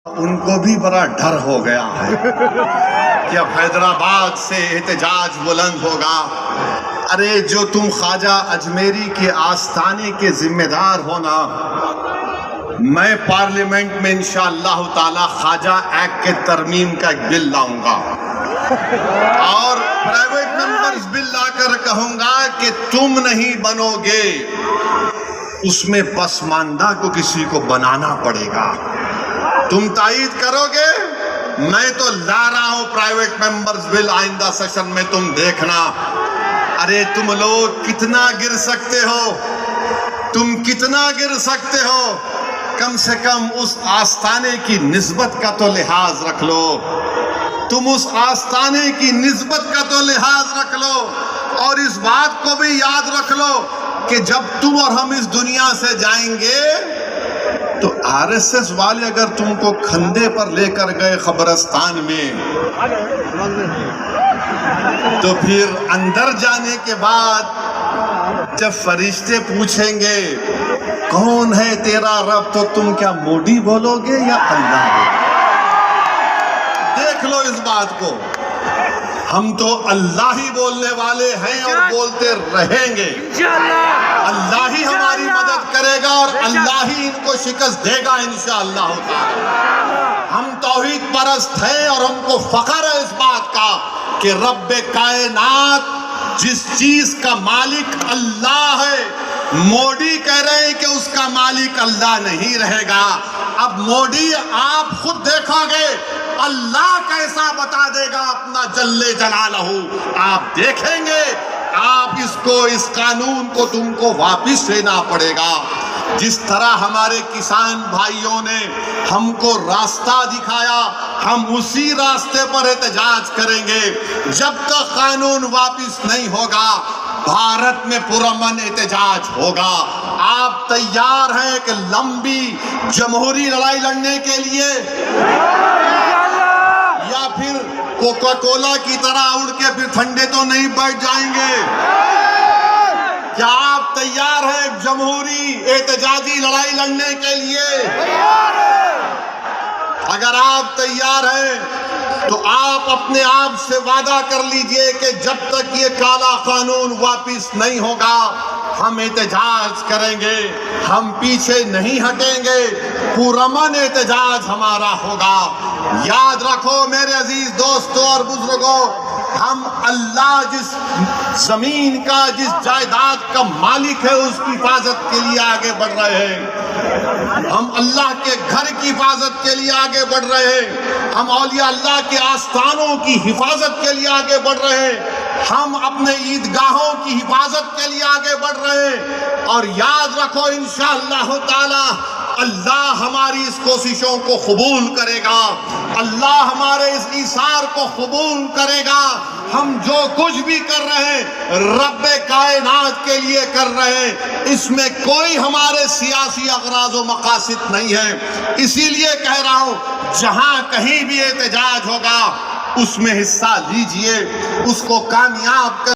ان کو بھی بڑا ڈر ہو گیا ہے کہ اب حیدرآباد سے احتجاج بلند ہوگا۔ ارے جو تم خواجہ اجمیری کے آستانے کے ذمہ دار ہونا، میں پارلیمنٹ میں انشاءاللہ تعالی خواجہ ایکٹ کے ترمیم کا ایک بل لاؤں گا اور پرائیویٹ ممبرز بل لا کر کہوں گا کہ تم نہیں بنو گے، اس میں پسماندہ کو کسی کو بنانا پڑے گا۔ تم تائید کرو گے، میں تو لا رہا ہوں پرائیویٹ ممبرز بل آئندہ سیشن میں، تم دیکھنا۔ ارے تم لوگ کتنا گر سکتے ہو، تم کتنا گر سکتے ہو، کم سے کم اس آستانے کی نسبت کا تو لحاظ رکھ لو، تم اس آستانے کی نسبت کا تو لحاظ رکھ لو، اور اس بات کو بھی یاد رکھ لو کہ جب تم اور ہم اس دنیا سے جائیں گے تو آر ایس ایس والے اگر تم کو کھندے پر لے کر گئے قبرستان میں، تو پھر اندر جانے کے بعد جب فرشتے پوچھیں گے کون ہے تیرا رب، تو تم کیا موڈی بولو گے یا اللہ بولو گے؟ دیکھ لو اس بات کو، ہم تو اللہ ہی بولنے والے ہیں اور بولتے رہیں گے۔ اللہ ہی ہماری مدد کرے گا اور اللہ ہی ان کو شکست دے گا انشاءاللہ تعالی۔ ہم توحید پرست ہیں اور ہم کو فخر ہے اس بات کا کہ رب کائنات جس چیز کا مالک اللہ ہے، موڈی کہہ رہے ہیں کہ اس کا مالک اللہ نہیں رہے گا۔ اب موڈی آپ خود دیکھو گے، اللہ کیسا بتا دے گا اپنا جل جلالہ، آپ دیکھیں گے۔ آپ اس قانون کو تم کو واپس لینا پڑے گا۔ جس طرح ہمارے کسان بھائیوں نے ہم کو راستہ دکھایا، ہم اسی راستے پر احتجاج کریں گے جب تک قانون واپس نہیں ہوگا۔ بھارت میں پرامن احتجاج ہوگا۔ آپ تیار ہیں کہ لمبی جمہوری لڑائی لڑنے کے لیے، یا پھر کوکا کولا کی طرح اڑ کے پھر ٹھنڈے تو نہیں بیٹھ جائیں گے؟ کیا آپ تیار ہیں جمہوری احتجاجی لڑائی لڑنے کے لیے؟ اگر آپ تیار ہیں تو آپ اپنے آپ سے وعدہ کر لیجئے کہ جب تک یہ کالا قانون واپس نہیں ہوگا ہم احتجاج کریں گے، ہم پیچھے نہیں ہٹیں گے، پرامن احتجاج ہمارا ہوگا۔ یاد رکھو میرے عزیز دوستوں اور بزرگوں، ہم اللہ جس زمین کا، جس جائیداد کا مالک ہے، اس کی حفاظت کے لیے آگے بڑھ رہے ہیں۔ ہم اللہ کے گھر کی حفاظت کے لیے آگے بڑھ رہے ہیں، ہم اولیاء اللہ کے آستانوں کی حفاظت کے لیے آگے بڑھ رہے ہیں، ہم اپنے عیدگاہوں کی حفاظت کے لیے آگے بڑھ رہے ہیں۔ اور یاد رکھو انشاءاللہ تعالی اللہ ہماری اس کوششوں کو قبول کرے گا، اللہ ہمارے اس ایثار کو قبول کرے گا۔ ہم جو کچھ بھی کر رہے ہیں رب کائنات کے لیے کر رہے ہیں، اس میں کوئی ہمارے سیاسی اغراض و مقاصد نہیں ہے۔ اسی لیے کہہ رہا ہوں جہاں کہیں بھی احتجاج ہوگا اس میں حصہ لیجئے، اس کو کامیاب کر